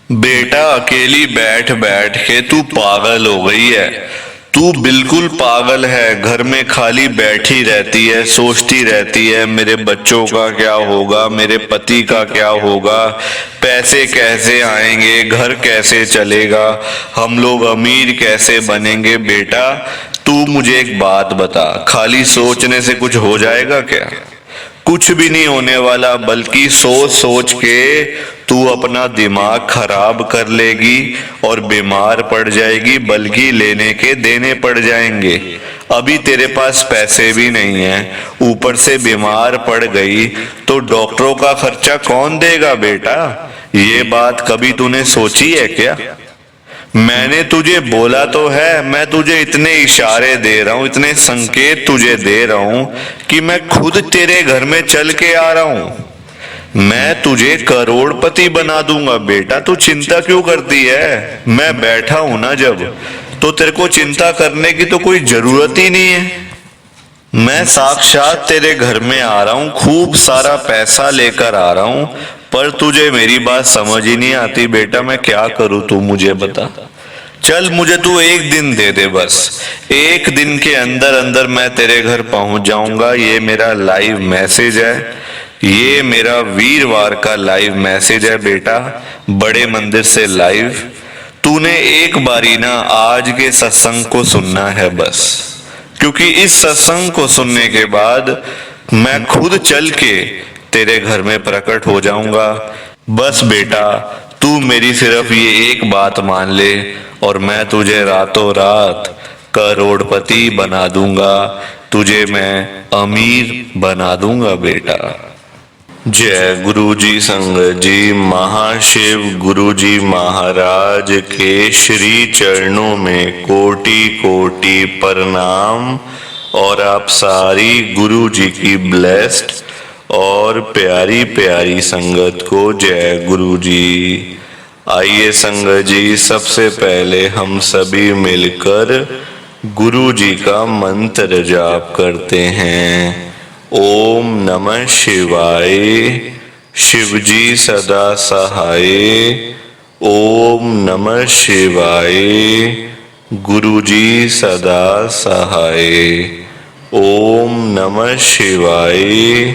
बेटा अकेली बैठ बैठ के तू पागल हो गई है। तू बिल्कुल पागल है। घर में खाली बैठी रहती है, सोचती रहती है मेरे बच्चों का क्या होगा, मेरे पति का क्या होगा, पैसे कैसे आएंगे, घर कैसे चलेगा, हम लोग अमीर कैसे बनेंगे। बेटा तू मुझे एक बात बता, खाली सोचने से कुछ हो जाएगा क्या? कुछ भी नहीं होने वाला, बल्कि सोच सोच के तू अपना दिमाग खराब कर लेगी और बीमार पड़ जाएगी, बल्कि लेने के देने पड़ जाएंगे। अभी तेरे पास पैसे भी नहीं है, ऊपर से बीमार पड़ गई तो डॉक्टरों का खर्चा कौन देगा बेटा? ये बात कभी तूने सोची है क्या? मैंने तुझे बोला तो है, मैं तुझे इतने इशारे दे रहा हूं, इतने संकेत तुझे दे रहा हूं कि मैं खुद तेरे घर में चल के आ रहा हूं। मैं तुझे करोड़पति बना दूंगा बेटा, तू चिंता क्यों करती है? मैं बैठा हूं ना जब, तो तेरे को चिंता करने की तो कोई जरूरत ही नहीं है। मैं साक्षात तेरे घर में आ रहा हूं, खूब सारा पैसा लेकर आ रहा हूं, पर तुझे मेरी बात समझ ही नहीं आती बेटा। मैं क्या करूं तू मुझे बता। चल मुझे तू एक दिन दे दे, बस एक दिन के अंदर अंदर मैं तेरे घर पहुंच जाऊंगा। ये मेरा लाइव मैसेज है, ये मेरा वीरवार का लाइव मैसेज है बेटा, बड़े मंदिर से लाइव। तूने एक बारी ना आज के सत्संग को सुनना है बस, क्योंकि इस सत्संग को सुनने के बाद मैं खुद चल के तेरे घर में प्रकट हो जाऊंगा। बस बेटा तू मेरी सिर्फ ये एक बात मान ले और मैं तुझे रातों रात करोड़पति बना दूंगा, तुझे मैं अमीर बना दूंगा बेटा। जय गुरु जी संगत जी। महाशिव गुरु जी महाराज के श्री चरणों में कोटि कोटि प्रणाम, और आप सारी गुरु जी की ब्लेस्ड और प्यारी प्यारी संगत को जय गुरु जी। आइए संगत जी, सबसे पहले हम सभी मिलकर गुरु जी का मंत्र जाप करते हैं। ओम नमः शिवाय, शिव जी सदा सहाय। ओम नमः शिवाय, गुरु जी सदा सहाय। ओम नमः शिवाय,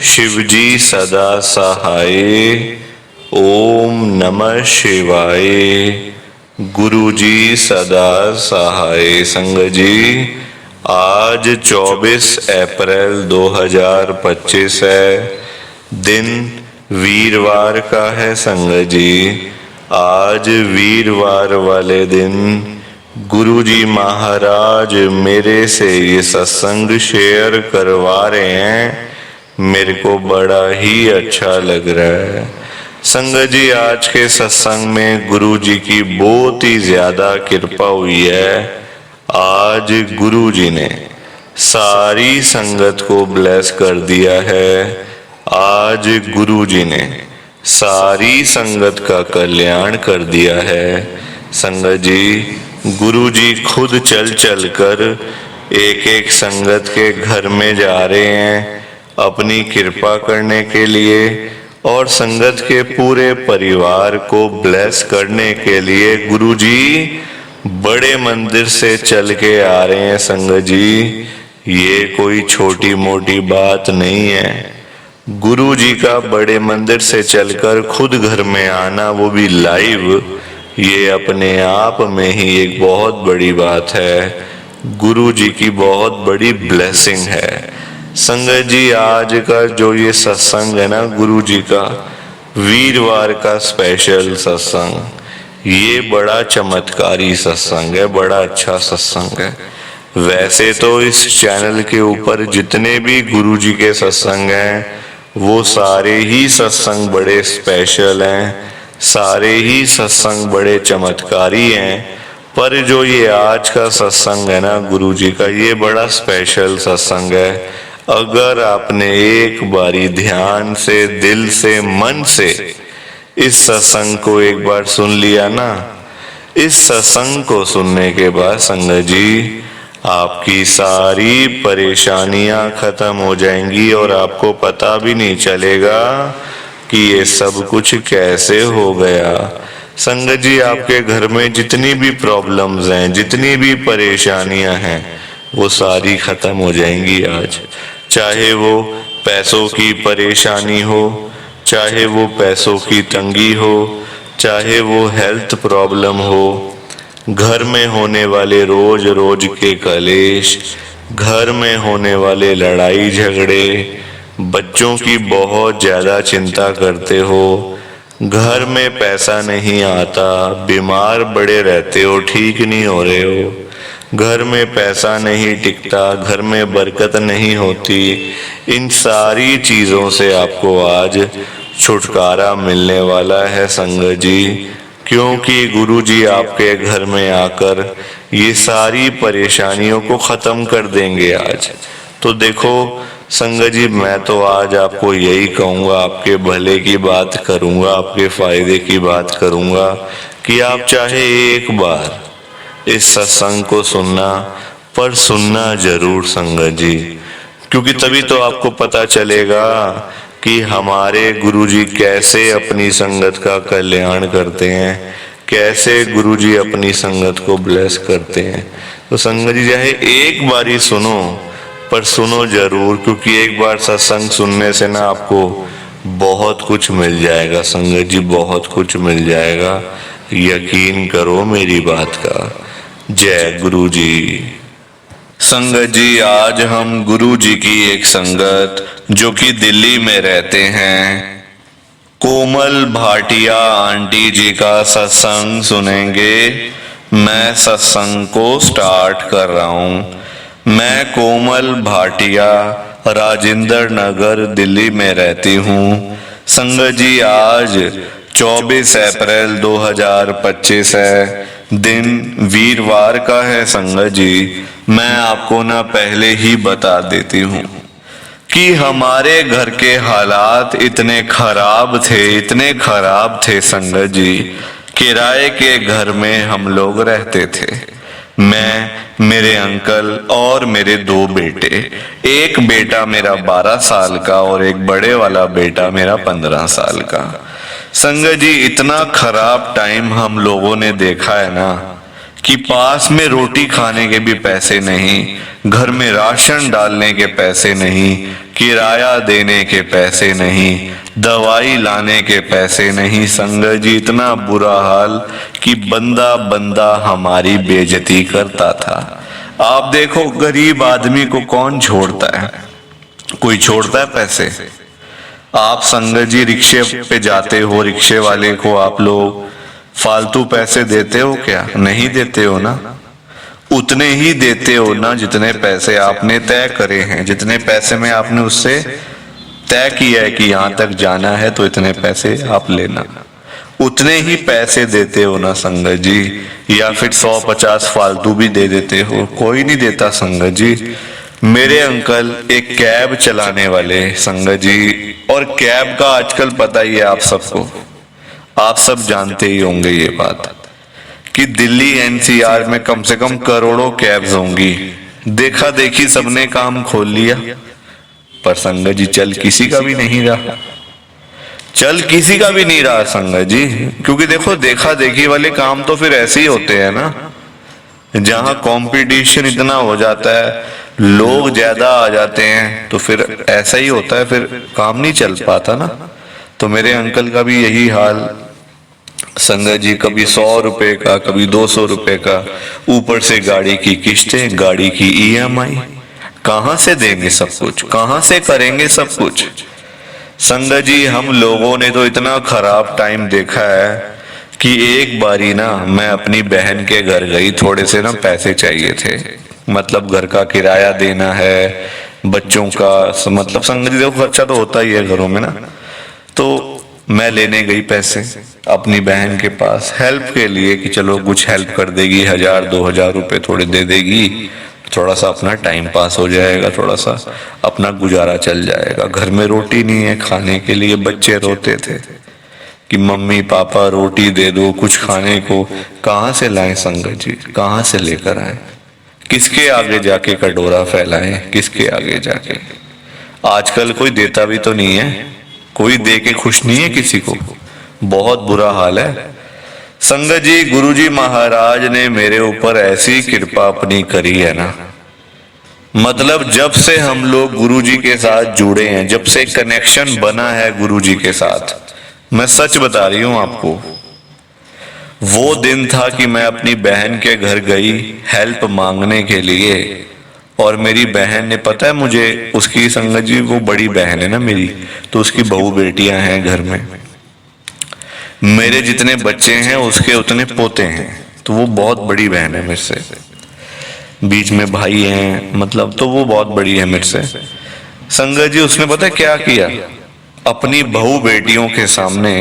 शिव जी सदा सहाय। ओम नमः शिवाय, गुरु जी सदा सहाय। संगत जी आज 24 अप्रैल 2025 है, दिन वीरवार का है। संगत जी आज वीरवार वाले दिन गुरु जी महाराज मेरे से ये सत्संग शेयर करवा रहे हैं। मेरे को बड़ा ही अच्छा लग रहा है। संगत जी आज के सत्संग में गुरु जी की बहुत ही ज्यादा कृपा हुई है। आज गुरु जी ने सारी संगत को ब्लेस कर दिया है। आज गुरु जी ने सारी संगत का कल्याण कर दिया है। संगत जी गुरु जी खुद चल चल कर एक एक संगत के घर में जा रहे हैं अपनी कृपा करने के लिए, और संगत के पूरे परिवार को ब्लेस करने के लिए गुरु जी बड़े मंदिर से चल के आ रहे हैं। संगत जी ये कोई छोटी मोटी बात नहीं है। गुरु जी का बड़े मंदिर से चलकर खुद घर में आना, वो भी लाइव, ये अपने आप में ही एक बहुत बड़ी बात है। गुरु जी की बहुत बड़ी ब्लेसिंग है। संगत जी आज का जो ये सत्संग है ना गुरु जी का, वीरवार का स्पेशल सत्संग, ये बड़ा चमत्कारी सत्संग है, बड़ा अच्छा सत्संग है। वैसे तो इस चैनल के ऊपर जितने भी गुरु जी के सत्संग हैं वो सारे ही सत्संग बड़े स्पेशल हैं, सारे ही सत्संग बड़े चमत्कारी हैं, पर जो ये आज का सत्संग है ना गुरु जी का, ये बड़ा स्पेशल सत्संग है। अगर आपने एक बारी ध्यान से, दिल से, मन से इस सत्संग को एक बार सुन लिया ना, इस सत्संग को सुनने के बाद संगत जी आपकी सारी परेशानियां खत्म हो जाएंगी और आपको पता भी नहीं चलेगा कि ये सब कुछ कैसे हो गया। संगत जी, आपके घर में जितनी भी प्रॉब्लम्स हैं, जितनी भी परेशानियां हैं, वो सारी खत्म हो जाएंगी आज। चाहे वो पैसों की परेशानी हो, चाहे वो पैसों की तंगी हो, चाहे वो हेल्थ प्रॉब्लम हो, घर में होने वाले रोज रोज के कलेश, घर में होने वाले लड़ाई झगड़े, बच्चों की बहुत ज्यादा चिंता करते हो, घर में पैसा नहीं आता, बीमार पड़े रहते हो, ठीक नहीं हो रहे हो, घर में पैसा नहीं टिकता, घर में बरकत नहीं होती, इन सारी चीजों से आपको आज छुटकारा मिलने वाला है संगत जी। क्योंकि गुरु जी आपके घर में आकर ये सारी परेशानियों को खत्म कर देंगे आज। तो देखो संगत जी, मैं तो आज आपको यही कहूँगा, आपके भले की बात करूँगा, आपके फायदे की बात करूँगा कि आप चाहे एक बार इस सत्संग को सुनना, पर सुनना जरूर संगत जी, क्योंकि तभी तो आपको पता चलेगा कि हमारे गुरुजी कैसे अपनी संगत का कल्याण करते हैं, कैसे गुरुजी अपनी संगत को ब्लेस करते हैं। तो संगत जी, चाहे एक बार ही सुनो, पर सुनो जरूर, क्योंकि एक बार सत्संग सुनने से ना आपको बहुत कुछ मिल जाएगा संगत जी, बहुत कुछ मिल जाएगा। यकीन करो मेरी बात का। जय गुरु जी। संगत जी, आज हम गुरु जी की एक संगत जो कि दिल्ली में रहते हैं, कोमल भाटिया आंटी जी का सत्संग सुनेंगे। मैं सत्संग को स्टार्ट कर रहा हूँ। मैं कोमल भाटिया राजेंद्र नगर दिल्ली में रहती हूँ। संगत जी, आज 24 अप्रैल 2025 है, दिन वीरवार का है। संगत जी, मैं आपको ना पहले ही बता देती हूँ कि हमारे घर के हालात इतने खराब थे, इतने खराब थे संगत जी। किराए के घर में हम लोग रहते थे, मैं, मेरे अंकल और मेरे 2 बेटे। एक बेटा मेरा 12 साल का और एक बड़े वाला बेटा मेरा 15 साल का। संगत जी, इतना खराब टाइम हम लोगों ने देखा है ना कि पास में रोटी खाने के भी पैसे नहीं, घर में राशन डालने के पैसे नहीं, किराया देने के पैसे नहीं, दवाई लाने के पैसे नहीं। संगत जी, इतना बुरा हाल कि बंदा बंदा हमारी बेइज्जती करता था। आप देखो, गरीब आदमी को कौन छोड़ता है? कोई छोड़ता है पैसे? आप संगत जी रिक्शे पे जाते हो, रिक्शे वाले को आप लोग फालतू पैसे देते हो क्या? नहीं देते हो ना। उतने ही देते हो ना जितने पैसे आपने तय करे हैं, जितने पैसे में आपने उससे तय किया है कि यहाँ तक जाना है तो इतने पैसे आप लेना, उतने ही पैसे देते हो ना संगत जी। या फिर 100-50 फालतू भी दे देते हो? कोई नहीं देता संगत जी। मेरे अंकल एक कैब चलाने वाले संगत जी, और कैब का आजकल पता ही है आप सबको, आप सब जानते ही होंगे ये बात कि दिल्ली एनसीआर में कम से कम करोड़ों कैब्स होंगी। देखा देखी सबने काम खोल लिया, पर संगत जी चल किसी का भी नहीं रहा, चल किसी का भी नहीं रहा संगत जी। क्योंकि देखो, देखा देखी वाले काम तो फिर ऐसे ही होते हैं ना, जहां कंपटीशन इतना हो जाता है, लोग ज्यादा आ जाते हैं, तो फिर ऐसा ही होता है, फिर काम नहीं चल पाता ना। तो मेरे अंकल का भी यही हाल संगत जी, कभी 100 रुपए का, कभी 200 रुपए का, ऊपर से गाड़ी की किस्तें, गाड़ी की EMI, कहां से देंगे सब कुछ, कहां से करेंगे सब कुछ। संगत जी, हम लोगों ने तो इतना खराब टाइम देखा है कि एक बारी ना मैं अपनी बहन के घर गई, थोड़े से ना पैसे चाहिए थे, मतलब घर का किराया देना है, बच्चों का, मतलब संगत जी देखो खर्चा तो होता ही है घरों में ना। तो मैं लेने गई पैसे अपनी बहन के पास हेल्प के लिए कि चलो कुछ हेल्प कर देगी, 1000-2000 रुपए थोड़े दे देगी, थोड़ा सा अपना टाइम पास हो जाएगा, थोड़ा सा अपना गुजारा चल जाएगा। घर में रोटी नहीं है खाने के लिए, बच्चे रोते थे कि मम्मी पापा रोटी दे दो कुछ खाने को। कहाँ से लाएं संगत जी, कहाँ से लेकर आए? किसके आगे जाके कटोरा फैलाएं, किसके आगे जाके? आजकल कोई देता भी तो नहीं है, कोई दे के खुश नहीं है किसी को, बहुत बुरा हाल है। संगत जी, गुरुजी महाराज ने मेरे ऊपर ऐसी कृपा अपनी करी है ना, मतलब जब से हम लोग गुरुजी के साथ जुड़े हैं, जब से कनेक्शन बना है गुरुजी के साथ, मैं सच बता रही हूं आपको, वो दिन था कि मैं अपनी बहन के घर गई हेल्प मांगने के लिए, और मेरी बहन ने, पता है मुझे, उसकी संगत जी, वो बड़ी बहन है ना मेरी, तो उसकी बहू बेटियां हैं घर में, मेरे जितने बच्चे हैं उसके उतने पोते हैं, तो वो बहुत बड़ी बहन है मेरे से, बीच में भाई हैं, मतलब तो वो बहुत बड़ी है मेरे से। संगत जी, उसने पता है क्या किया, अपनी बहू बेटियों के सामने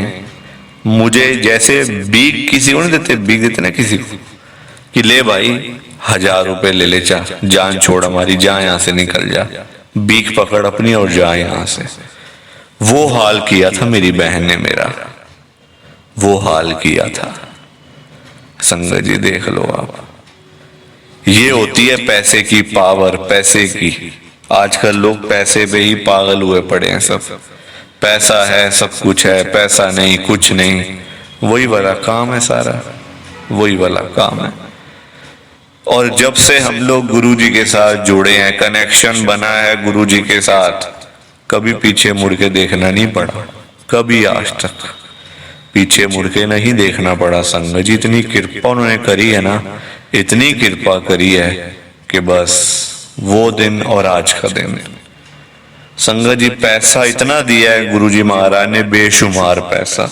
मुझे, जैसे बीक किसी को नहीं देते, बीक देते ना किसी को, कि ले भाई 1000 रुपए ले ले, चा जान छोड़ हमारी, जा यहां से, निकल जा, बीक पकड़ अपनी और जा यहां से। वो हाल किया था मेरी बहन ने मेरा, वो हाल किया था। संगत जी देख लो आप, ये होती है पैसे की पावर, पैसे की। आजकल लोग पैसे पे ही पागल हुए पड़े हैं सब, पैसा है सब कुछ है, पैसा नहीं कुछ नहीं, वही वाला काम है सारा, वही वाला काम है। और जब से हम लोग गुरुजी के साथ जुड़े हैं, कनेक्शन बना है गुरुजी के साथ, कभी पीछे मुड़ के देखना नहीं पड़ा, कभी आज तक पीछे मुड़ के नहीं देखना पड़ा। संगत जी, इतनी कृपा उन्होंने करी है ना, इतनी कृपा करी है कि बस वो दिन और आज का दिन। संगत जी, पैसा इतना दिया है गुरुजी महाराज ने, बेशुमार पैसा,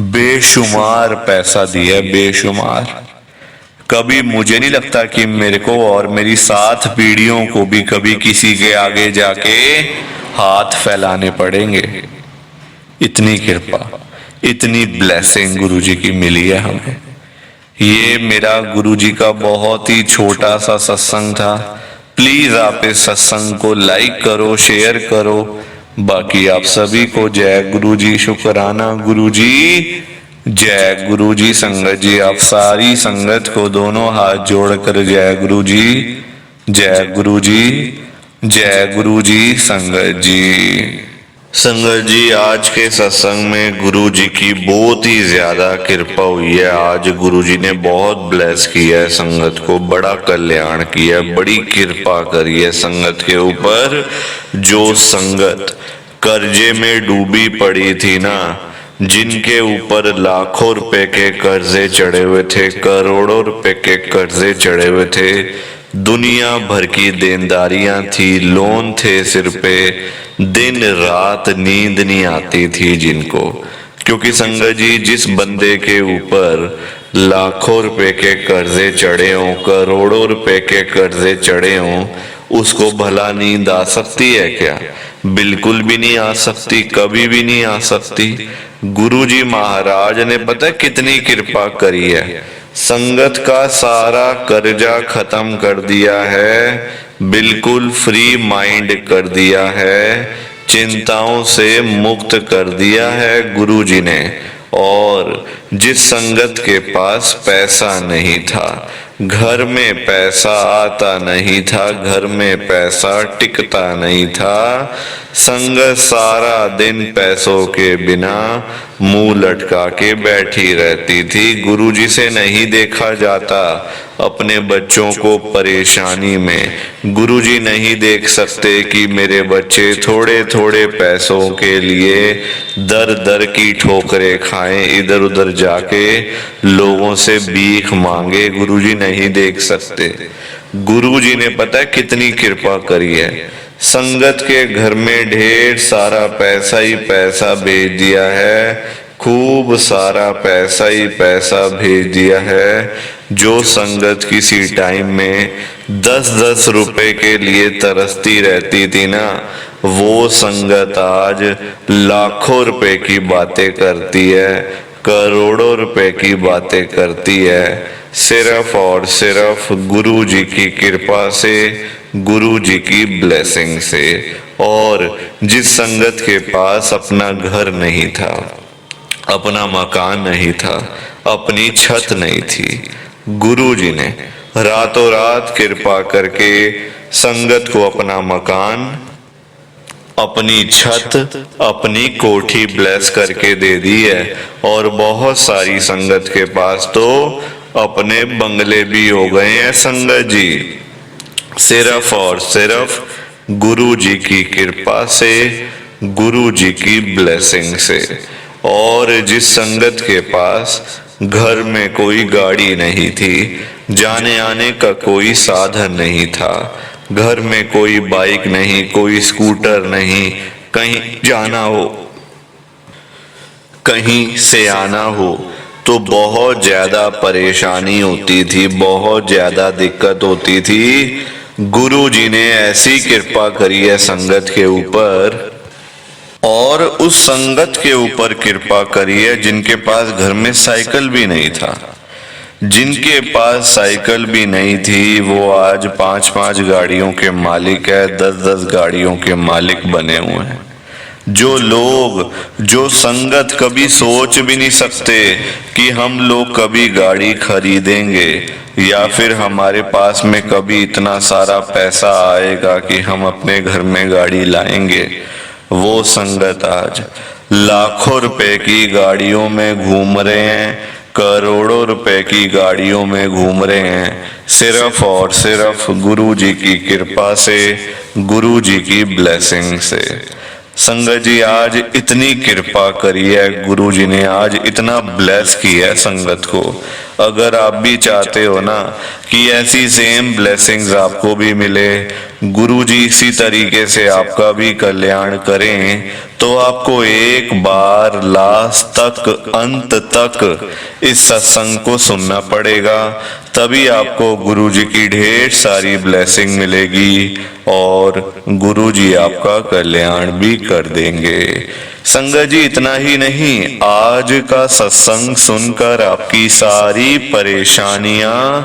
बेशुमार पैसा दिया है, बेशुमार। कभी मुझे नहीं लगता कि मेरे को और मेरी 7 पीढ़ियों को भी कभी किसी के आगे जाके हाथ फैलाने पड़ेंगे। इतनी कृपा, इतनी ब्लेसिंग गुरुजी की मिली है हमें। ये मेरा गुरुजी का बहुत ही छोटा सा सत्संग था। प्लीज आप इस सत्संग को लाइक करो, शेयर करो। बाकी आप सभी को जय गुरुजी, शुक्राना गुरुजी, जय गुरुजी। संगत जी, आप सारी संगत को दोनों हाथ जोड़कर जय गुरुजी, जय गुरुजी, जय गुरुजी। संगत जी, संगत जी, आज के सत्संग में गुरुजी की बहुत ही ज्यादा कृपा हुई है। आज गुरुजी ने बहुत ब्लेस किया है संगत को, बड़ा कल्याण किया है, बड़ी कृपा करी है संगत के ऊपर। जो संगत कर्जे में डूबी पड़ी थी ना, जिनके ऊपर लाखों रुपए के कर्जे चढ़े हुए थे, करोड़ों रुपए के कर्जे चढ़े हुए थे, दुनिया भर की देनदारियां थी, लोन थे सिर पे, दिन रात नींद नहीं आती थी जिनको। क्योंकि संगत जी, जिस बंदे के ऊपर लाखों रुपए के कर्जे चढ़े हों, करोड़ों रुपए के कर्जे चढ़े हों, उसको भला नींद आ सकती है क्या? बिल्कुल भी नहीं आ सकती, कभी भी नहीं आ सकती। गुरुजी महाराज ने पता है कितनी कृपा करी है, संगत का सारा कर्जा खत्म कर दिया है, बिल्कुल फ्री माइंड कर दिया है, चिंताओं से मुक्त कर दिया है गुरुजी ने। और जिस संगत के पास पैसा नहीं था, घर में पैसा आता नहीं था, घर में पैसा टिकता नहीं था, संगत सारा दिन पैसों के बिना मुंह लटका के बैठी रहती थी। गुरुजी से नहीं देखा जाता अपने बच्चों को परेशानी में। गुरुजी नहीं देख सकते कि मेरे बच्चे थोड़े थोड़े पैसों के लिए दर दर की ठोकरें खाएं, इधर उधर जाके लोगों से भीख मांगे। गुरुजी नहीं देख सकते। गुरुजी ने पता है कितनी कृपा करी है, संगत के घर में ढेर सारा पैसा ही पैसा भेज दिया है, खूब सारा पैसा ही पैसा भेज दिया है। जो संगत किसी टाइम में 10-10 रुपए के लिए तरसती रहती थी ना, वो संगत आज लाखों रुपए की बातें करती है, करोड़ों रुपए की बातें करती है, सिर्फ और सिर्फ गुरु जी की कृपा से, गुरु जी की ब्लेसिंग से। और जिस संगत के पास अपना घर नहीं था, अपना मकान नहीं था, अपनी छत नहीं थी, गुरु जी ने रातों रात कृपा करके संगत को अपना मकान, अपनी छत, अपनी कोठी ब्लेस करके दे दी है, और बहुत सारी संगत के पास तो अपने बंगले भी हो गए हैं संगत जी, सिर्फ और सिर्फ गुरु जी की कृपा से, गुरु जी की ब्लेसिंग से। और जिस संगत के पास घर में कोई गाड़ी नहीं थी, जाने आने का कोई साधन नहीं था, घर में कोई बाइक नहीं, कोई स्कूटर नहीं, कहीं जाना हो, कहीं से आना हो तो बहुत ज्यादा परेशानी होती थी, बहुत ज्यादा दिक्कत होती थी। गुरु जी ने ऐसी कृपा करी है संगत के ऊपर, और उस संगत के ऊपर कृपा करी है जिनके पास घर में साइकिल भी नहीं था। जिनके पास साइकिल भी नहीं थी वो आज 5-5 गाड़ियों के मालिक है, 10-10 गाड़ियों के मालिक बने हुए हैं। जो लोग, जो संगत कभी सोच भी नहीं सकते कि हम लोग कभी गाड़ी खरीदेंगे या फिर हमारे पास में कभी इतना सारा पैसा आएगा कि हम अपने घर में गाड़ी लाएंगे, वो संगत आज लाखों रुपए की गाड़ियों में घूम रहे हैं, करोड़ों रुपए की गाड़ियों में घूम रहे हैं, सिर्फ और सिर्फ गुरु जी की कृपा से, गुरु जी की ब्लेसिंग से। संगत जी आज इतनी कृपा करी है गुरु जी ने, आज इतना ब्लेस किया है संगत को। अगर आप भी चाहते हो ना कि ऐसी सेम ब्लेसिंग्स आपको भी मिले, गुरु जी इसी तरीके से आपका भी कल्याण करें, तो आपको एक बार लास्ट तक, अंत तक इस सत्संग को सुनना पड़ेगा, तभी आपको गुरु जी की ढेर सारी ब्लेसिंग मिलेगी और गुरु जी आपका कल्याण भी कर देंगे। संगत जी इतना ही नहीं, आज का सत्संग सुनकर आपकी सारी परेशानियां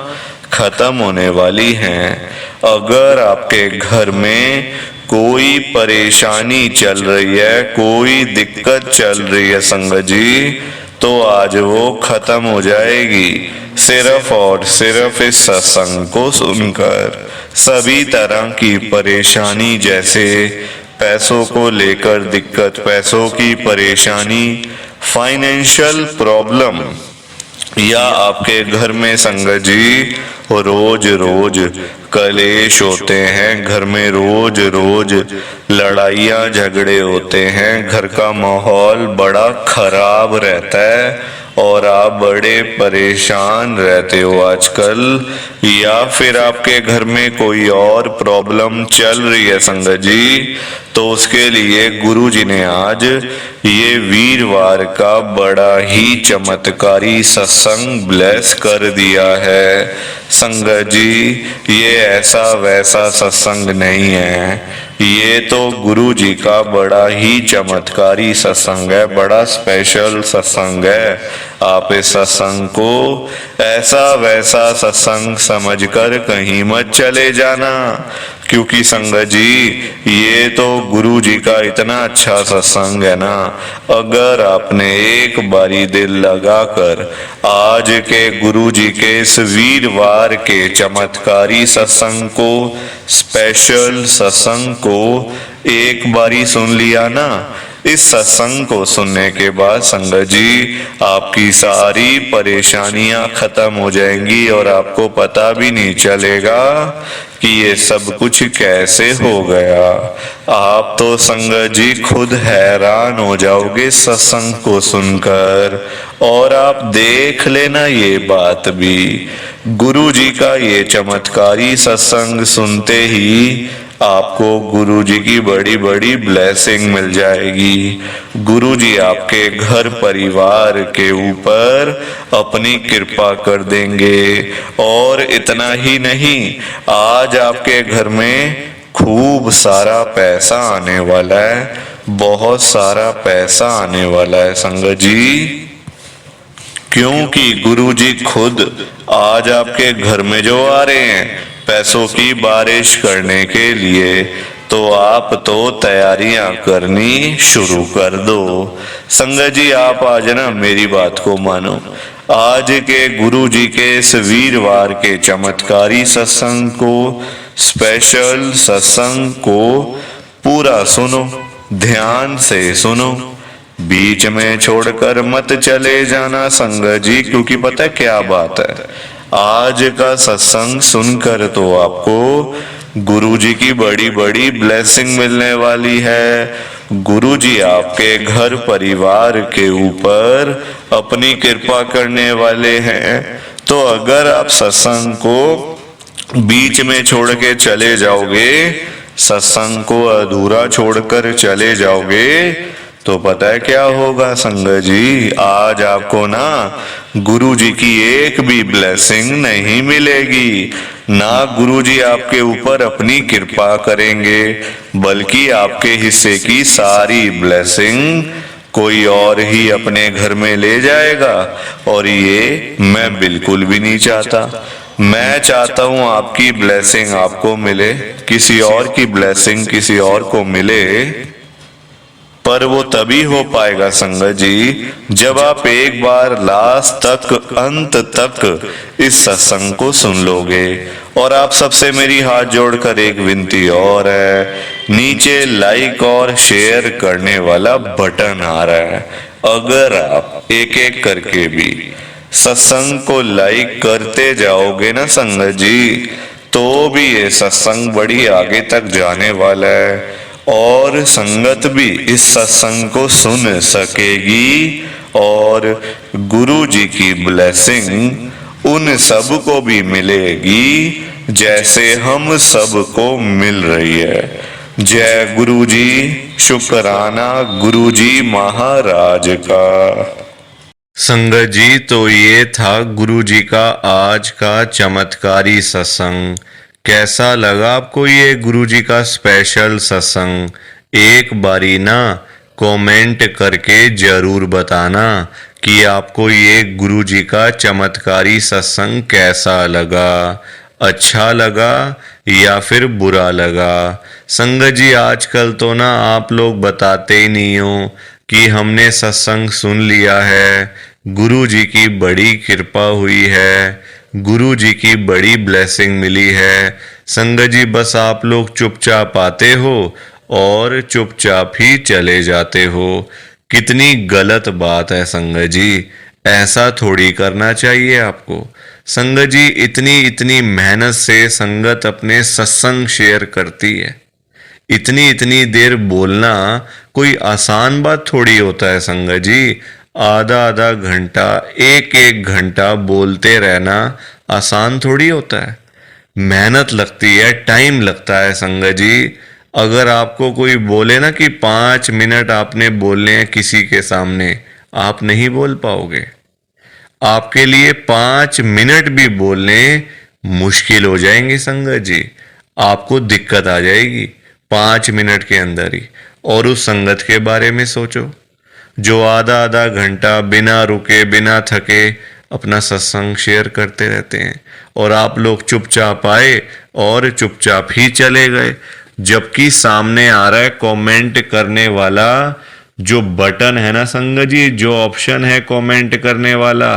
खत्म होने वाली हैं। अगर आपके घर में कोई परेशानी चल रही है, कोई दिक्कत चल रही है संगत जी, तो आज वो खत्म हो जाएगी, सिर्फ और सिर्फ इस सत्संग को सुनकर। सभी तरह की परेशानी, जैसे पैसों को लेकर दिक्कत, पैसों की परेशानी, फाइनेंशियल प्रॉब्लम, या आपके घर में संगत जी रोज रोज कलेश होते हैं, घर में रोज रोज लड़ाइयाँ झगड़े होते हैं, घर का माहौल बड़ा खराब रहता है और आप बड़े परेशान रहते हो आजकल, या फिर आपके घर में कोई और प्रॉब्लम चल रही है संगत जी, तो उसके लिए गुरु जी ने आज ये वीरवार का बड़ा ही चमत्कारी सत्संग ब्लेस कर दिया है। संगत जी ये ऐसा वैसा सत्संग नहीं है, ये तो गुरु जी का बड़ा ही चमत्कारी सत्संग है, बड़ा स्पेशल सत्संग है। आप इस सत्संग को ऐसा वैसा सत्संग समझकर कहीं मत चले जाना, क्योंकि संगत जी ये तो गुरु जी का इतना अच्छा सत्संग है ना, अगर आपने एक बारी दिल लगाकर आज के गुरु जी के इस वीरवार के चमत्कारी सत्संग को, स्पेशल सत्संग को एक बारी सुन लिया ना, इस सत्संग को सुनने के बाद संगत जी आपकी सारी परेशानियां खत्म हो जाएंगी और आपको पता भी नहीं चलेगा कि ये सब कुछ कैसे हो गया। आप तो संगत जी खुद हैरान हो जाओगे सत्संग को सुनकर। और आप देख लेना ये बात भी, गुरु जी का ये चमत्कारी सत्संग सुनते ही आपको गुरु जी की बड़ी बड़ी ब्लेसिंग मिल जाएगी। गुरु जी आपके घर परिवार के ऊपर अपनी कृपा कर देंगे। और इतना ही नहीं, आज आपके घर में खूब सारा पैसा आने वाला है, बहुत सारा पैसा आने वाला है संगत जी, क्योंकि गुरु जी खुद आज आपके घर में जो आ रहे हैं पैसों की बारिश करने के लिए, तो आप तो तैयारियां करनी शुरू कर दो। संगत जी आप आज ना मेरी बात को मानो, आज के गुरु जी के इस वीरवार के चमत्कारी सत्संग को, स्पेशल सत्संग को पूरा सुनो, ध्यान से सुनो, बीच में छोड़कर मत चले जाना संगत जी, क्योंकि पता है क्या बात है, आज का सत्संग सुनकर तो आपको गुरुजी की बड़ी बड़ी ब्लेसिंग मिलने वाली है। गुरुजी आपके घर परिवार के ऊपर अपनी कृपा करने वाले हैं। तो अगर आप सत्संग को बीच में छोड़ के चले जाओगे, सत्संग को अधूरा छोड़कर चले जाओगे, तो पता है क्या होगा संगत जी, आज आपको ना गुरुजी की एक भी ब्लेसिंग नहीं मिलेगी। ना गुरुजी आपके ऊपर अपनी कृपा करेंगे, बल्कि आपके हिस्से की सारी ब्लेसिंग कोई और ही अपने घर में ले जाएगा। और ये मैं बिल्कुल भी नहीं चाहता। मैं चाहता हूं आपकी ब्लेसिंग आपको मिले, किसी और की ब्लेसिंग किसी और को मिले, पर वो तभी हो पाएगा संगत जी जब आप एक बार लास्ट तक, अंत तक इस सत्संग को सुन लोगे। और आप सबसे मेरी हाथ जोड़कर एक विनती और है, नीचे लाइक और शेयर करने वाला बटन आ रहा है, अगर आप एक एक करके भी सत्संग को लाइक करते जाओगे ना संगत जी, तो भी ये सत्संग बड़ी आगे तक जाने वाला है और संगत भी इस सत्संग को सुन सकेगी और गुरु जी की ब्लेसिंग उन सब को भी मिलेगी जैसे हम सब को मिल रही है। जय गुरु जी, शुक्राना गुरु जी महाराज का। संगत जी, तो ये था गुरु जी का आज का चमत्कारी सत्संग। कैसा लगा आपको ये गुरु जी का स्पेशल सत्संग? एक बारी ना कमेंट करके जरूर बताना कि आपको ये गुरु जी का चमत्कारी सत्संग कैसा लगा, अच्छा लगा या फिर बुरा लगा। संगत जी, आजकल तो ना आप लोग बताते ही नहीं हो कि हमने सत्संग सुन लिया है, गुरु जी की बड़ी कृपा हुई है, गुरु जी की बड़ी ब्लेसिंग मिली है। संगत जी, बस आप लोग चुपचाप आते हो और चुपचाप ही चले जाते हो। कितनी गलत बात है संगत जी, ऐसा थोड़ी करना चाहिए आपको। संगत जी, इतनी इतनी मेहनत से संगत अपने सत्संग शेयर करती है, इतनी इतनी देर बोलना कोई आसान बात थोड़ी होता है संगत जी। आधा आधा घंटा, एक एक घंटा बोलते रहना आसान थोड़ी होता है, मेहनत लगती है, टाइम लगता है संगत जी। अगर आपको कोई बोले ना कि 5 मिनट आपने बोलने हैं किसी के सामने, आप नहीं बोल पाओगे। आपके लिए 5 मिनट भी बोलने मुश्किल हो जाएंगे संगत जी, आपको दिक्कत आ जाएगी 5 मिनट के अंदर ही। और उस संगत के बारे में सोचो जो आधा आधा घंटा बिना रुके बिना थके अपना सत्संग शेयर करते रहते हैं, और आप लोग चुपचाप आए और चुपचाप ही चले गए। जबकि सामने आ रहा है कमेंट करने वाला जो बटन है ना संगत जी, जो ऑप्शन है कमेंट करने वाला,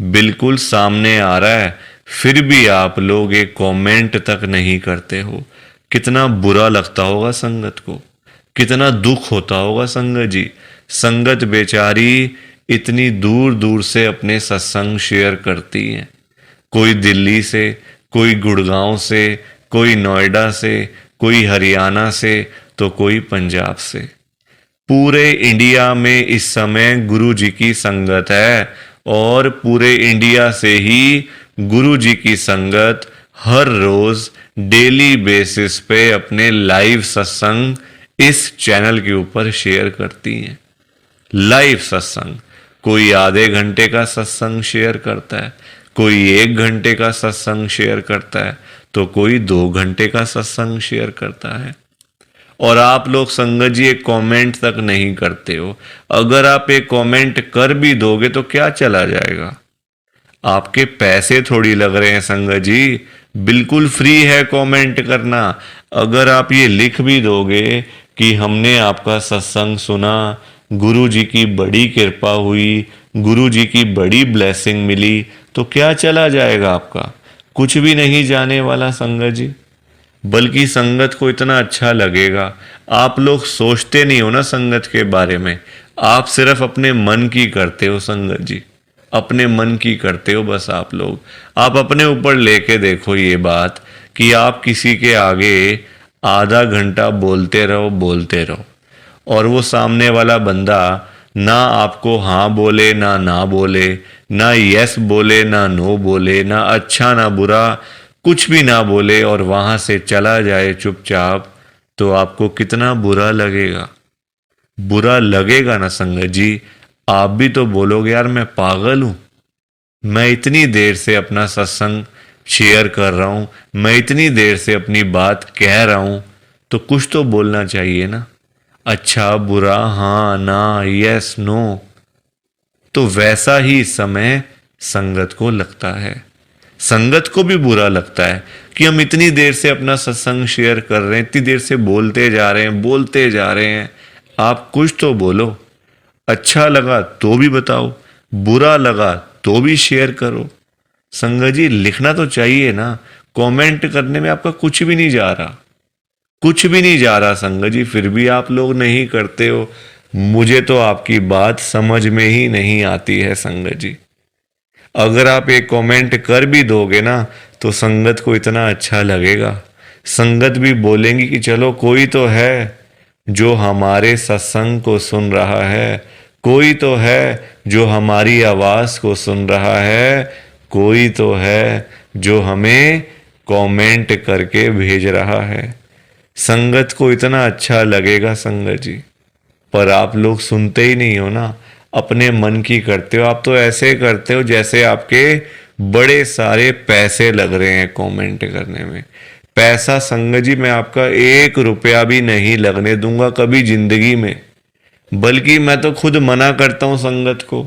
बिल्कुल सामने आ रहा है, फिर भी आप लोग एक कमेंट तक नहीं करते हो। कितना बुरा लगता होगा संगत को, कितना दुख होता होगा संगत जी। संगत बेचारी इतनी दूर दूर से अपने सत्संग शेयर करती है, कोई दिल्ली से, कोई गुड़गांव से, कोई नोएडा से, कोई हरियाणा से, तो कोई पंजाब से। पूरे इंडिया में इस समय गुरु जी की संगत है और पूरे इंडिया से ही गुरु जी की संगत हर रोज डेली बेसिस पे अपने लाइव सत्संग इस चैनल के ऊपर शेयर करती हैं। लाइव सत्संग, कोई आधे घंटे का सत्संग शेयर करता है, कोई 1 घंटे का सत्संग शेयर करता है, तो कोई 2 घंटे का सत्संग शेयर करता है। और आप लोग संगत जी एक कमेंट तक नहीं करते हो। अगर आप एक कमेंट कर भी दोगे तो क्या चला जाएगा, आपके पैसे थोड़ी लग रहे हैं संगत जी, बिल्कुल फ्री है कमेंट करना। अगर आप ये लिख भी दोगे कि हमने आपका सत्संग सुना, गुरु जी की बड़ी कृपा हुई, गुरु जी की बड़ी ब्लेसिंग मिली, तो क्या चला जाएगा आपका, कुछ भी नहीं जाने वाला संगत जी। बल्कि संगत को इतना अच्छा लगेगा। आप लोग सोचते नहीं हो ना संगत के बारे में, आप सिर्फ अपने मन की करते हो संगत जी, अपने मन की करते हो बस आप लोग। आप अपने ऊपर लेके देखो ये बात कि आप किसी के आगे आधा घंटा बोलते रहो और वो सामने वाला बंदा ना आपको हाँ बोले ना बोले, ना यस बोले ना नो बोले, ना अच्छा ना बुरा, कुछ भी ना बोले और वहां से चला जाए चुपचाप, तो आपको कितना बुरा लगेगा। बुरा लगेगा ना संगत जी। आप भी तो बोलोगे यार मैं पागल हूं, मैं इतनी देर से अपना सत्संग शेयर कर रहा हूं, मैं इतनी देर से अपनी बात कह रहा हूं, तो कुछ तो बोलना चाहिए ना, अच्छा बुरा हाँ ना यस नो। तो वैसा ही समय संगत को लगता है, संगत को भी बुरा लगता है कि हम इतनी देर से अपना सत्संग शेयर कर रहे हैं, इतनी देर से बोलते जा रहे हैं, आप कुछ तो बोलो। अच्छा लगा तो भी बताओ, बुरा लगा तो भी शेयर करो। संगत जी लिखना तो चाहिए ना, कमेंट करने में आपका कुछ भी नहीं जा रहा, कुछ भी नहीं जा रहा संगत जी, फिर भी आप लोग नहीं करते हो। मुझे तो आपकी बात समझ में ही नहीं आती है संगत जी। अगर आप एक कमेंट कर भी दोगे ना तो संगत को इतना अच्छा लगेगा, संगत भी बोलेंगी कि चलो कोई तो है जो हमारे सत्संग को सुन रहा है, कोई तो है जो हमारी आवाज को सुन रहा है, कोई तो है जो हमें कमेंट करके भेज रहा है। संगत को इतना अच्छा लगेगा संगत जी, पर आप लोग सुनते ही नहीं हो ना, अपने मन की करते हो। आप तो ऐसे करते हो जैसे आपके बड़े सारे पैसे लग रहे हैं कमेंट करने में। पैसा संगत जी मैं आपका 1 रुपया भी नहीं लगने दूंगा कभी जिंदगी में, बल्कि मैं तो खुद मना करता हूं संगत को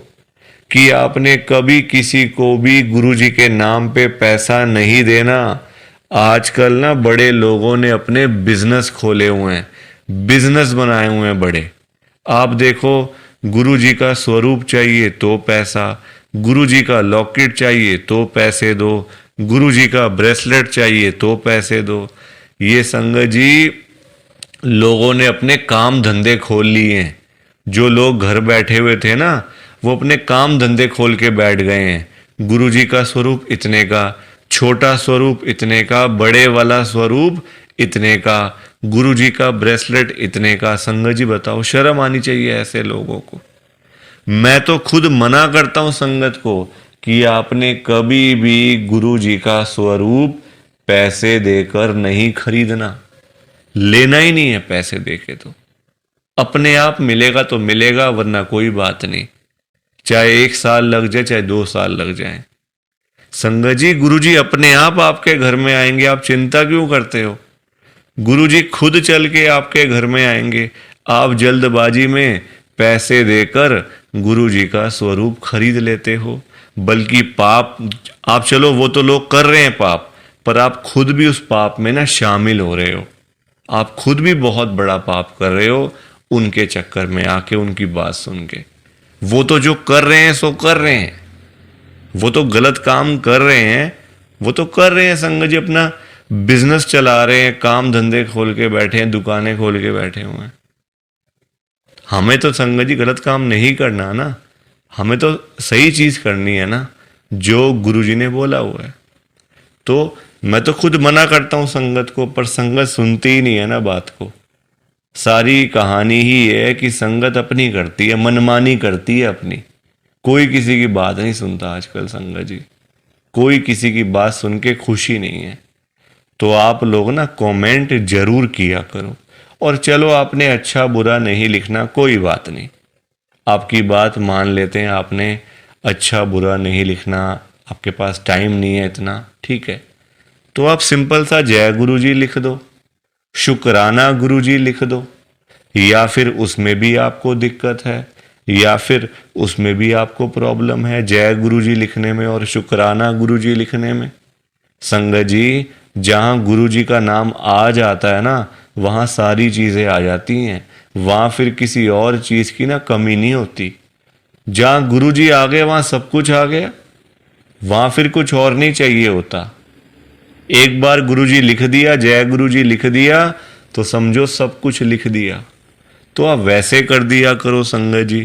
कि आपने कभी किसी को भी गुरु जी के नाम पे पैसा नहीं देना। आजकल ना बड़े लोगों ने अपने बिजनेस खोले हुए हैं, बिजनेस बनाए हुए हैं बड़े। आप देखो, गुरु जी का स्वरूप चाहिए तो पैसा, गुरु जी का लॉकेट चाहिए तो पैसे दो, गुरु जी का ब्रेसलेट चाहिए तो पैसे दो। ये संगत जी लोगों ने अपने काम धंधे खोल लिए हैं। जो लोग घर बैठे हुए थे ना, वो अपने काम धंधे खोल के बैठ गए हैं। गुरु जी का स्वरूप इतने का, छोटा स्वरूप इतने का, बड़े वाला स्वरूप इतने का, गुरु जी का ब्रेसलेट इतने का। संगत जी बताओ, शर्म आनी चाहिए ऐसे लोगों को। मैं तो खुद मना करता हूं संगत को कि आपने कभी भी गुरु जी का स्वरूप पैसे देकर नहीं खरीदना, लेना ही नहीं है पैसे देके। तो अपने आप मिलेगा तो मिलेगा, वरना कोई बात नहीं, चाहे 1 साल लग जाए चाहे 2 साल लग जाए। संगत जी गुरु जी अपने आप आपके घर में आएंगे, आप चिंता क्यों करते हो? गुरु जी खुद चल के आपके घर में आएंगे। आप जल्दबाजी में पैसे देकर गुरु जी का स्वरूप खरीद लेते हो। बल्कि पाप आप, चलो वो तो लोग कर रहे हैं पाप, पर आप खुद भी उस पाप में ना शामिल हो रहे हो। आप खुद भी बहुत बड़ा पाप कर रहे हो उनके चक्कर में आके, उनकी बात सुन के। वो तो जो कर रहे हैं सो कर रहे हैं, वो तो गलत काम कर रहे हैं, वो तो कर रहे हैं संगत जी, अपना बिजनेस चला रहे हैं, काम धंधे खोल के बैठे हैं, दुकानें खोल के बैठे हुए हैं। हमें तो संगत जी गलत काम नहीं करना ना, हमें तो सही चीज करनी है ना, जो गुरु जी ने बोला हुआ है। तो मैं तो खुद मना करता हूं संगत को, पर संगत सुनती ही नहीं है ना बात को। सारी कहानी ही है कि संगत अपनी करती है, मनमानी करती है अपनी, कोई किसी की बात नहीं सुनता आजकल संगत जी, कोई किसी की बात सुन के खुशी नहीं है। तो आप लोग ना कमेंट जरूर किया करो। और चलो आपने अच्छा बुरा नहीं लिखना, कोई बात नहीं, आपकी बात मान लेते हैं, आपने अच्छा बुरा नहीं लिखना, आपके पास टाइम नहीं है इतना, ठीक है। तो आप सिंपल सा जय गुरु जी लिख दो, शुक्राना गुरु जी लिख दो, या फिर उसमें भी आपको दिक्कत है, या फिर उसमें भी आपको प्रॉब्लम है जय गुरु जी लिखने में और शुक्राना गुरु जी लिखने में। संगत जी जहां गुरु जी का नाम आ जाता है ना, वहां सारी चीजें आ जाती हैं, वहां फिर किसी और चीज की ना कमी नहीं होती। जहां गुरु जी आ गए वहां सब कुछ आ गया, वहां फिर कुछ और नहीं चाहिए होता। एक बार गुरुजी लिख दिया, जय गुरुजी लिख दिया, तो समझो सब कुछ लिख दिया। तो आप वैसे कर दिया करो संगत जी,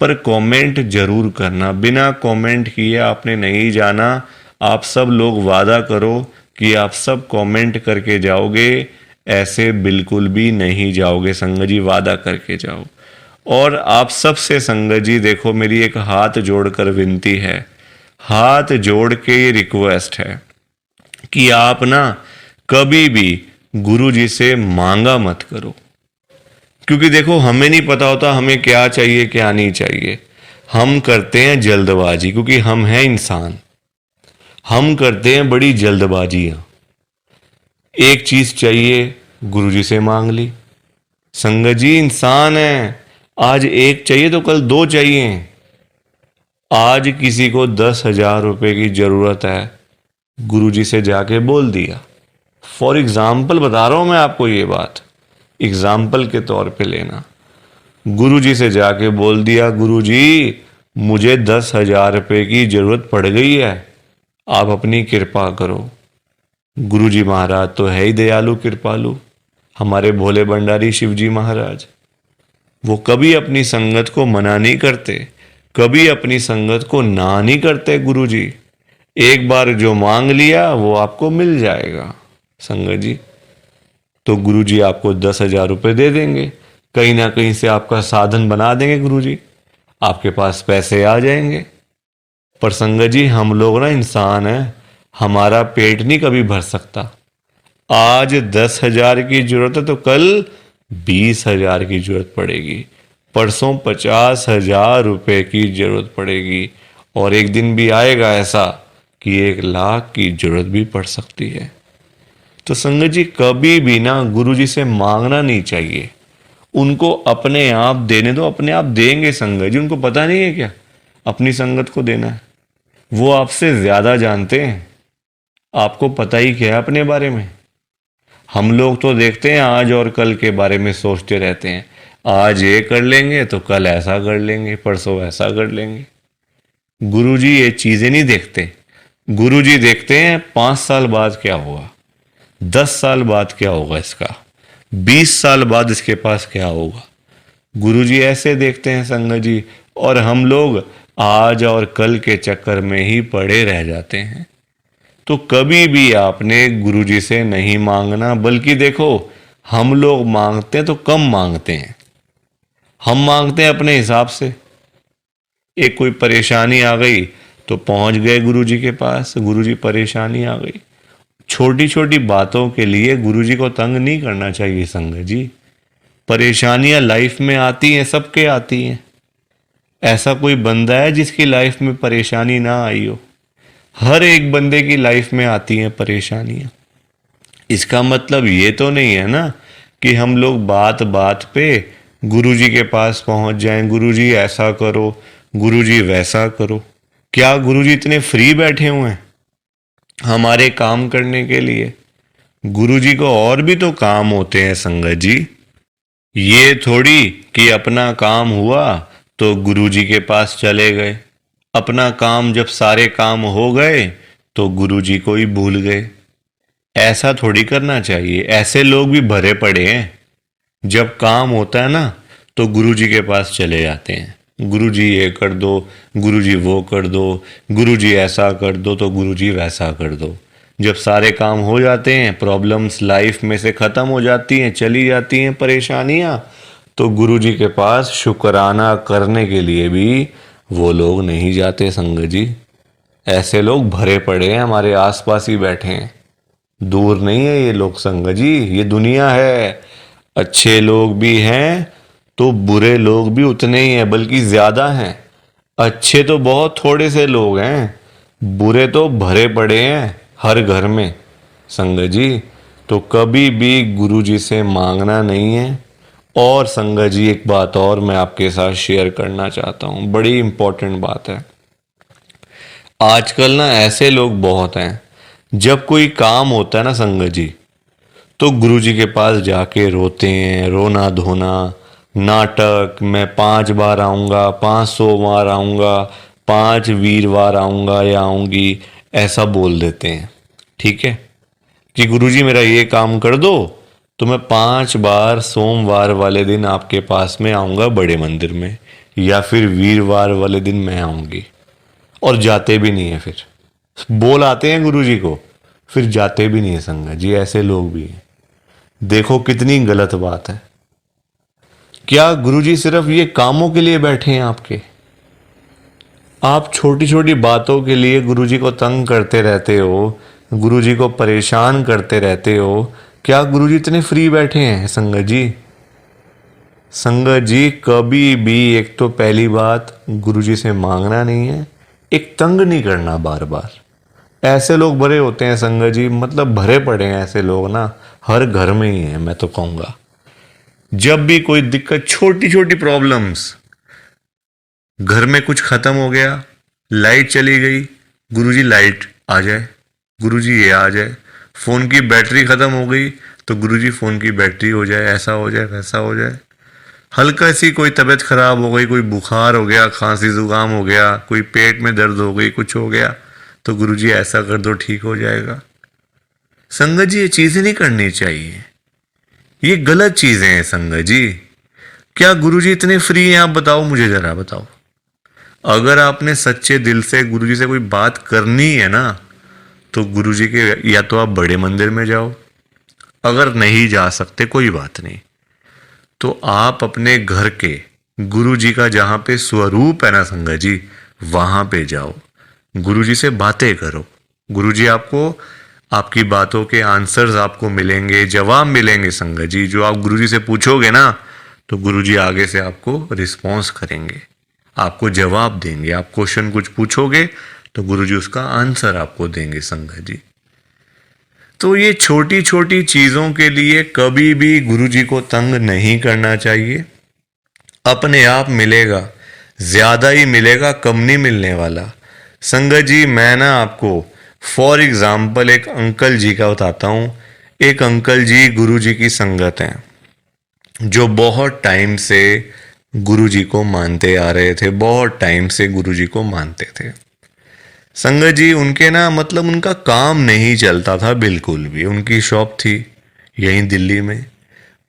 पर कमेंट जरूर करना। बिना कमेंट किए आपने नहीं जाना। आप सब लोग वादा करो कि आप सब कमेंट करके जाओगे, ऐसे बिल्कुल भी नहीं जाओगे संगत जी, वादा करके जाओ। और आप सबसे संगत जी देखो, मेरी एक हाथ जोड़कर विनती है, हाथ जोड़ के ये रिक्वेस्ट है कि आप ना कभी भी गुरु जी से मांगा मत करो। क्योंकि देखो, हमें नहीं पता होता हमें क्या चाहिए क्या नहीं चाहिए। हम करते हैं जल्दबाजी, क्योंकि हम हैं इंसान, हम करते हैं बड़ी जल्दबाजियां। एक चीज चाहिए, गुरुजी से मांग ली। संगत जी इंसान है, आज एक चाहिए तो कल दो चाहिए। आज किसी को 10,000 रुपए की जरूरत है, गुरुजी से जाके बोल दिया। फॉर एग्जाम्पल बता रहा हूं मैं आपको, ये बात एग्जाम्पल के तौर पे लेना। गुरुजी से जाके बोल दिया, गुरुजी मुझे 10,000 रुपए की जरूरत पड़ गई है, आप अपनी कृपा करो। गुरुजी महाराज तो है ही दयालु कृपालु, हमारे भोले भंडारी शिवजी महाराज। वो कभी अपनी संगत को मना नहीं करते, कभी अपनी संगत को ना नहीं करते गुरुजी। एक बार जो मांग लिया वो आपको मिल जाएगा संगत जी। तो गुरुजी आपको 10,000 रुपये दे देंगे, कहीं ना कहीं से आपका साधन बना देंगे गुरुजी, आपके पास पैसे आ जाएंगे। पर संगत जी हम लोग ना इंसान हैं, हमारा पेट नहीं कभी भर सकता। आज 10,000 की जरूरत है तो कल 20,000 की जरूरत पड़ेगी, परसों 50,000 रुपये की जरूरत पड़ेगी, और एक दिन भी आएगा ऐसा कि 1,00,000 की जरूरत भी पड़ सकती है। तो संगत जी कभी भी ना गुरुजी से मांगना नहीं चाहिए, उनको अपने आप देने दो, अपने आप देंगे संगत जी। उनको पता नहीं है क्या अपनी संगत को देना है? वो आपसे ज्यादा जानते हैं, आपको पता ही क्या है अपने बारे में। हम लोग तो देखते हैं आज और कल के बारे में सोचते रहते हैं, आज ये कर लेंगे तो कल ऐसा कर लेंगे, परसों ऐसा कर लेंगे। गुरुजी ये चीजें नहीं देखते। गुरुजी देखते हैं 5 साल बाद क्या होगा, 10 साल बाद क्या होगा इसका, 20 साल बाद इसके पास क्या होगा। गुरुजी ऐसे देखते हैं संगत जी, और हम लोग आज और कल के चक्कर में ही पड़े रह जाते हैं। तो कभी भी आपने गुरुजी से नहीं मांगना, बल्कि देखो हम लोग मांगते हैं तो कम मांगते हैं, हम मांगते हैं अपने हिसाब से। एक कोई परेशानी आ गई तो पहुंच गए गुरुजी के पास, गुरुजी परेशानी आ गई। छोटी छोटी बातों के लिए गुरुजी को तंग नहीं करना चाहिए संगत जी। परेशानियां लाइफ में आती हैं, सबके आती हैं। ऐसा कोई बंदा है जिसकी लाइफ में परेशानी ना आई हो? हर एक बंदे की लाइफ में आती हैं परेशानियां। इसका मतलब ये तो नहीं है ना कि हम लोग बात बात पे गुरुजी के पास पहुंच जाएं, गुरुजी ऐसा करो, गुरुजी वैसा करो। क्या गुरुजी इतने फ्री बैठे हुए हैं हमारे काम करने के लिए? गुरुजी को और भी तो काम होते हैं संगत जी। ये थोड़ी कि अपना काम हुआ तो गुरुजी के पास चले गए, अपना काम जब सारे काम हो गए तो गुरुजी को ही भूल गए। ऐसा थोड़ी करना चाहिए। ऐसे लोग भी भरे पड़े हैं, जब काम होता है ना तो गुरुजी के पास चले जाते हैं, गुरुजी ये कर दो, गुरुजी वो कर दो, गुरुजी ऐसा कर दो तो गुरुजी वैसा कर दो। जब सारे काम हो जाते हैं, प्रॉब्लम्स लाइफ में से ख़त्म हो जाती हैं, चली जाती हैं परेशानियां, तो गुरुजी के पास शुक्राना करने के लिए भी वो लोग नहीं जाते संगत जी। ऐसे लोग भरे पड़े हैं, हमारे आसपास ही बैठे हैं, दूर नहीं है ये लोग संगत जी। ये दुनिया है, अच्छे लोग भी हैं तो बुरे लोग भी उतने ही हैं, बल्कि ज्यादा हैं। अच्छे तो बहुत थोड़े से लोग हैं, बुरे तो भरे पड़े हैं हर घर में संगत जी। तो कभी भी गुरुजी से मांगना नहीं है। और संगत जी एक बात और मैं आपके साथ शेयर करना चाहता हूँ, बड़ी इंपॉर्टेंट बात है। आजकल ना ऐसे लोग बहुत हैं, जब कोई काम होता है ना संगत जी, तो गुरुजी के पास जाके रोते हैं, रोना धोना, नाटक, मैं 5 बार आऊँगा, 500 बार आऊँगा, 5 वीरवार आऊँगा या आऊँगी, ऐसा बोल देते हैं। ठीक है, कि गुरुजी मेरा ये काम कर दो, तो मैं 5 बार सोमवार वाले दिन आपके पास में आऊँगा बड़े मंदिर में, या फिर वीरवार वाले दिन मैं आऊँगी। और जाते भी नहीं है, फिर बोल आते हैं गुरुजी को, फिर जाते भी नहीं है संगत जी। ऐसे लोग भी हैं। देखो कितनी गलत बात है। क्या गुरुजी सिर्फ ये कामों के लिए बैठे हैं आपके? आप छोटी छोटी बातों के लिए गुरुजी को तंग करते रहते हो, गुरुजी को परेशान करते रहते हो। क्या गुरुजी इतने फ्री बैठे हैं संगत जी? संगत जी कभी भी, एक तो पहली बात, गुरुजी से मांगना नहीं है, एक तंग नहीं करना बार बार। ऐसे लोग भरे होते हैं संगत जी, मतलब भरे पड़े हैं ऐसे लोग ना, हर घर में ही है मैं तो कहूँगा। जब भी कोई दिक्कत, छोटी छोटी प्रॉब्लम्स, घर में कुछ खत्म हो गया, लाइट चली गई, गुरुजी लाइट आ जाए, गुरुजी ये आ जाए। फोन की बैटरी खत्म हो गई तो गुरुजी फोन की बैटरी हो जाए, ऐसा हो जाए, वैसा हो जाए। हल्का सी कोई तबीयत खराब हो गई, कोई बुखार हो गया, खांसी जुकाम हो गया, कोई पेट में दर्द हो गई, कुछ हो गया, तो गुरुजी ऐसा कर दो, ठीक हो जाएगा। संगत जी ये चीजें नहीं करनी चाहिए, ये गलत चीजें हैं संगत जी। क्या गुरुजी इतने फ्री हैं? आप बताओ, मुझे जरा बताओ। अगर आपने सच्चे दिल से गुरुजी से कोई बात करनी है ना, तो गुरुजी के या तो आप बड़े मंदिर में जाओ, अगर नहीं जा सकते कोई बात नहीं, तो आप अपने घर के गुरुजी का जहां पे स्वरूप है ना संगत जी, वहां पे जाओ, गुरुजी से बातें करो। गुरुजी आपको, आपकी बातों के आंसर्स आपको मिलेंगे, जवाब मिलेंगे संगत जी। जो आप गुरुजी से पूछोगे ना, तो गुरुजी आगे से आपको रिस्पॉन्स करेंगे, आपको जवाब देंगे। आप क्वेश्चन कुछ पूछोगे तो गुरुजी उसका आंसर आपको देंगे संगत जी। तो ये छोटी छोटी चीजों के लिए कभी भी गुरुजी को तंग नहीं करना चाहिए। अपने आप मिलेगा, ज्यादा ही मिलेगा, कम नहीं मिलने वाला संगत जी। मैं ना आपको फॉर एग्जाम्पल एक अंकल जी का बताता हूँ। एक अंकल जी गुरुजी की संगत हैं, जो बहुत टाइम से गुरुजी को मानते आ रहे थे, बहुत टाइम से गुरुजी को मानते थे संगत जी। उनके ना, मतलब उनका काम नहीं चलता था बिल्कुल भी। उनकी शॉप थी यहीं दिल्ली में,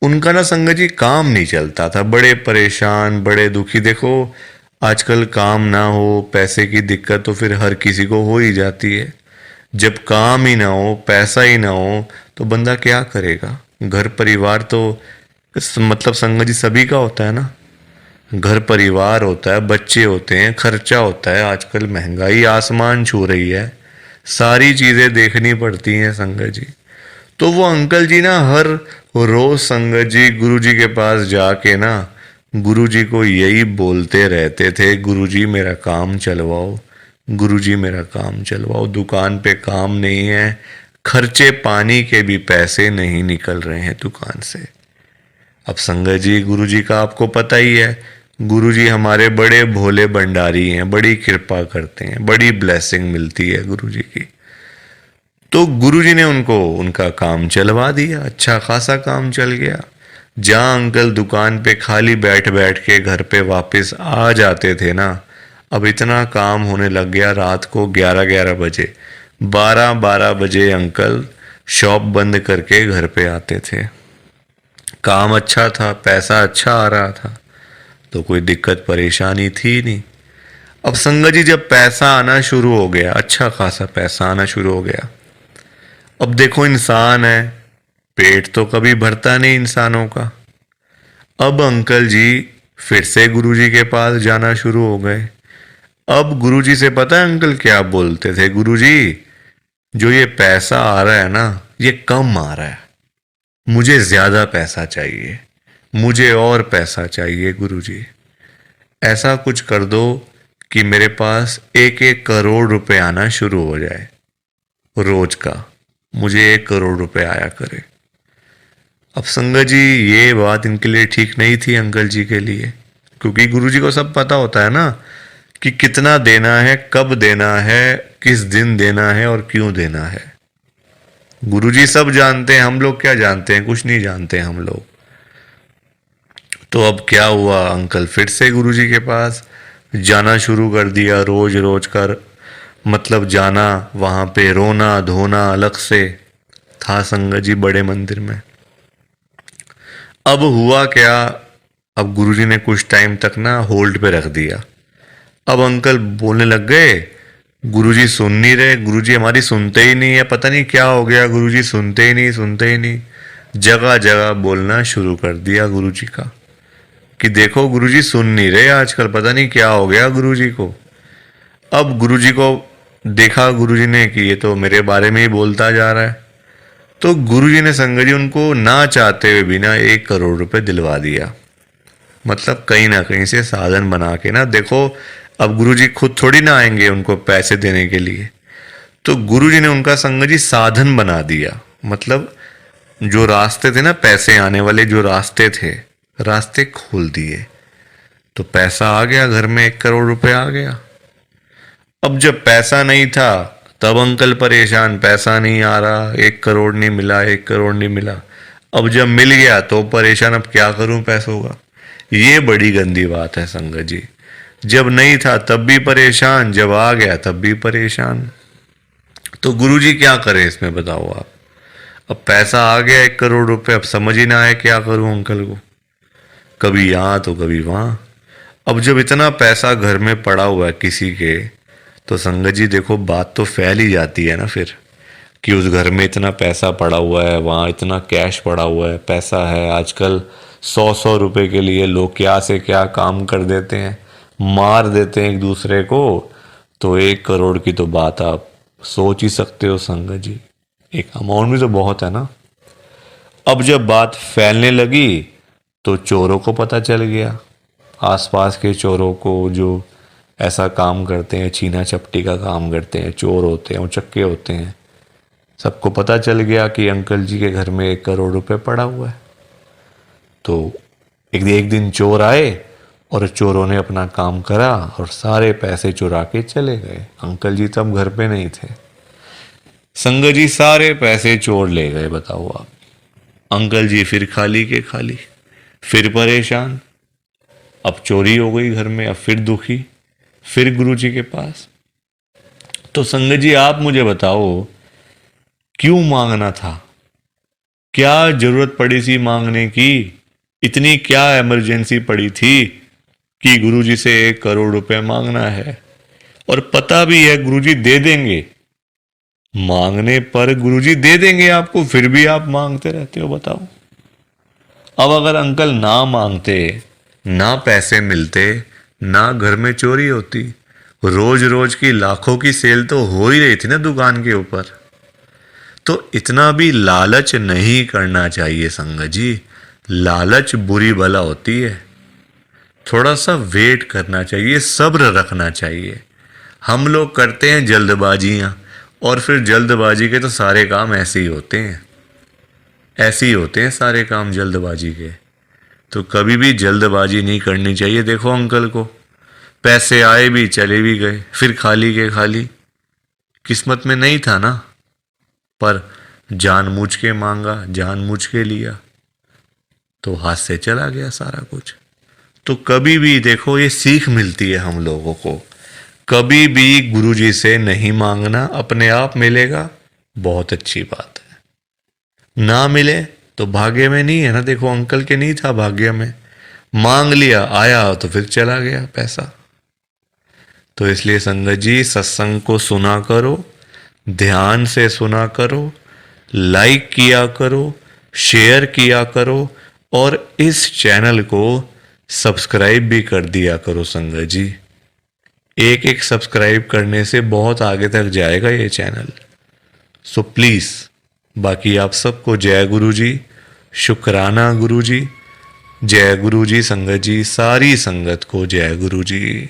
उनका ना संगत जी काम नहीं चलता था। बड़े परेशान, बड़े दुखी। देखो आजकल काम ना हो, पैसे की दिक्कत तो फिर हर किसी को हो ही जाती है। जब काम ही ना हो, पैसा ही ना हो, तो बंदा क्या करेगा? घर परिवार तो मतलब संगत जी सभी का होता है ना। घर परिवार होता है, बच्चे होते हैं, खर्चा होता है। आजकल महंगाई आसमान छू रही है, सारी चीजें देखनी पड़ती हैं संगत जी। तो वो अंकल जी ना हर रोज संगत जी गुरुजी के पास जाके ना गुरुजी को यही बोलते रहते थे, गुरुजी मेरा काम चलवाओ, गुरुजी मेरा काम चलवाओ। दुकान पे काम नहीं है, खर्चे पानी के भी पैसे नहीं निकल रहे हैं दुकान से। अब संगत जी गुरुजी का आपको पता ही है, गुरुजी हमारे बड़े भोले भंडारी हैं, बड़ी कृपा करते हैं, बड़ी ब्लेसिंग मिलती है गुरुजी की। तो गुरुजी ने उनको उनका काम चलवा दिया, अच्छा खासा काम चल गया। जहाँ अंकल दुकान पे खाली बैठ बैठ के घर पे वापस आ जाते थे ना, अब इतना काम होने लग गया, रात को 11-11 बजे, 12-12 बजे अंकल शॉप बंद करके घर पे आते थे। काम अच्छा था, पैसा अच्छा आ रहा था, तो कोई दिक्कत परेशानी थी नहीं। अब संगत जी जब पैसा आना शुरू हो गया, अच्छा खासा पैसा आना शुरू हो गया, अब देखो इंसान है, पेट तो कभी भरता नहीं इंसानों का। अब अंकल जी फिर से गुरुजी के पास जाना शुरू हो गए। अब गुरुजी से पता है अंकल क्या बोलते थे? गुरुजी जो ये पैसा आ रहा है ना, ये कम आ रहा है, मुझे ज्यादा पैसा चाहिए, मुझे और पैसा चाहिए गुरुजी। ऐसा कुछ कर दो कि मेरे पास 1-1 करोड़ रुपए आना शुरू हो जाए रोज का, मुझे 1 करोड़ रुपए आया करे। अब संगत जी ये बात इनके लिए ठीक नहीं थी अंकल जी के लिए, क्योंकि गुरुजी को सब पता होता है ना कि कितना देना है, कब देना है, किस दिन देना है और क्यों देना है। गुरुजी सब जानते हैं, हम लोग क्या जानते हैं? कुछ नहीं जानते हम लोग। तो अब क्या हुआ, अंकल फिर से गुरुजी के पास जाना शुरू कर दिया, रोज रोज कर, मतलब जाना, वहां पे रोना धोना अलग से। था संगत जी बड़े मंदिर में। अब हुआ क्या, अब गुरुजी ने कुछ टाइम तक ना होल्ड पे रख दिया। अब अंकल बोलने लग गए, गुरुजी सुन नहीं रहे, गुरुजी हमारी सुनते ही नहीं है, पता नहीं क्या हो गया, गुरुजी सुनते ही नहीं, सुनते ही नहीं। जगह जगह बोलना शुरू कर दिया गुरुजी का कि देखो गुरुजी सुन नहीं रहे आजकल, पता नहीं क्या हो गया गुरुजी को। अब गुरुजी को देखा गुरुजी ने कि ये तो मेरे बारे में ही बोलता जा रहा है, तो गुरुजी ने संगत जी उनको ना चाहते हुए भी ना 1 करोड़ रुपए दिलवा दिया। मतलब कहीं ना कहीं से साधन बना के ना, देखो अब गुरुजी खुद थोड़ी ना आएंगे उनको पैसे देने के लिए, तो गुरुजी ने उनका संगत जी साधन बना दिया। मतलब जो रास्ते थे ना पैसे आने वाले, जो रास्ते थे, रास्ते खोल दिए, तो पैसा आ गया घर में, 1 करोड़ रुपए आ गया। अब जब पैसा नहीं था तब अंकल परेशान, पैसा नहीं आ रहा, 1 करोड़ नहीं मिला, 1 करोड़ नहीं मिला। अब जब मिल गया तो परेशान, अब क्या करूं पैसों का। ये बड़ी गंदी बात है संगत जी। जब नहीं था तब भी परेशान, जब आ गया तब भी परेशान। तो गुरुजी क्या करें इसमें बताओ आप। अब पैसा आ गया 1 करोड़ रुपए, अब समझ ही ना आए क्या करूं अंकल को, कभी यहाँ तो कभी वहां। अब जब इतना पैसा घर में पड़ा हुआ है किसी के, तो संगत जी देखो बात तो फैल ही जाती है ना फिर, कि उस घर में इतना पैसा पड़ा हुआ है, वहाँ इतना कैश पड़ा हुआ है, पैसा है। आजकल 100-100 रुपए के लिए लोग क्या से क्या काम कर देते हैं, मार देते हैं एक दूसरे को। तो 1 करोड़ की तो बात आप सोच ही सकते हो संगत जी, एक अमाउंट भी तो बहुत है ना। अब जब बात फैलने लगी तो चोरों को पता चल गया, आसपास के चोरों को, जो ऐसा काम करते हैं, छीना चपटी का काम करते हैं, चोर होते हैं, उचक्के होते हैं, सबको पता चल गया कि अंकल जी के घर में 1 करोड़ रुपए पड़ा हुआ है। तो एक दिन चोर आए और चोरों ने अपना काम करा और सारे पैसे चुरा के चले गए। अंकल जी तब घर पे नहीं थे। संगत जी सारे पैसे चोर ले गए, बताओ आप। अंकल जी फिर खाली के खाली, फिर परेशान। अब चोरी हो गई घर में, अब फिर दुखी, फिर गुरुजी के पास। तो संगत जी आप मुझे बताओ क्यों मांगना था, क्या जरूरत पड़ी थी मांगने की, इतनी क्या इमरजेंसी पड़ी थी कि गुरुजी से 1 करोड़ रुपए मांगना है। और पता भी है गुरुजी दे देंगे, मांगने पर गुरुजी दे देंगे आपको, फिर भी आप मांगते रहते हो, बताओ। अब अगर अंकल ना मांगते, ना पैसे मिलते, ना घर में चोरी होती, रोज रोज की लाखों की सेल तो हो ही रही थी ना दुकान के ऊपर। तो इतना भी लालच नहीं करना चाहिए संगत जी, लालच बुरी बला होती है। थोड़ा सा वेट करना चाहिए, सब्र रखना चाहिए। हम लोग करते हैं जल्दबाजियां, और फिर जल्दबाजी के तो सारे काम ऐसे ही होते हैं, ऐसे ही होते हैं सारे काम जल्दबाजी के। तो कभी भी जल्दबाजी नहीं करनी चाहिए। देखो अंकल को पैसे आए भी चले भी गए, फिर खाली के खाली। किस्मत में नहीं था ना, पर जानबूझ के मांगा, जानबूझ के लिया, तो हाथ से चला गया सारा कुछ। तो कभी भी देखो ये सीख मिलती है हम लोगों को, कभी भी गुरुजी से नहीं मांगना, अपने आप मिलेगा, बहुत अच्छी बात है। ना मिले तो भाग्य में नहीं है ना। देखो अंकल के नहीं था भाग्य में, मांग लिया, आया तो फिर चला गया पैसा। तो इसलिए संगत जी सत्संग को सुना करो, ध्यान से सुना करो, लाइक किया करो, शेयर किया करो, और इस चैनल को सब्सक्राइब भी कर दिया करो संगत जी। एक एक सब्सक्राइब करने से बहुत आगे तक जाएगा ये चैनल। सो प्लीज़, बाकी आप सबको जय गुरु जी, शुक्राना गुरु जी, जय गुरु जी संगत जी, सारी संगत को जय गुरु जी।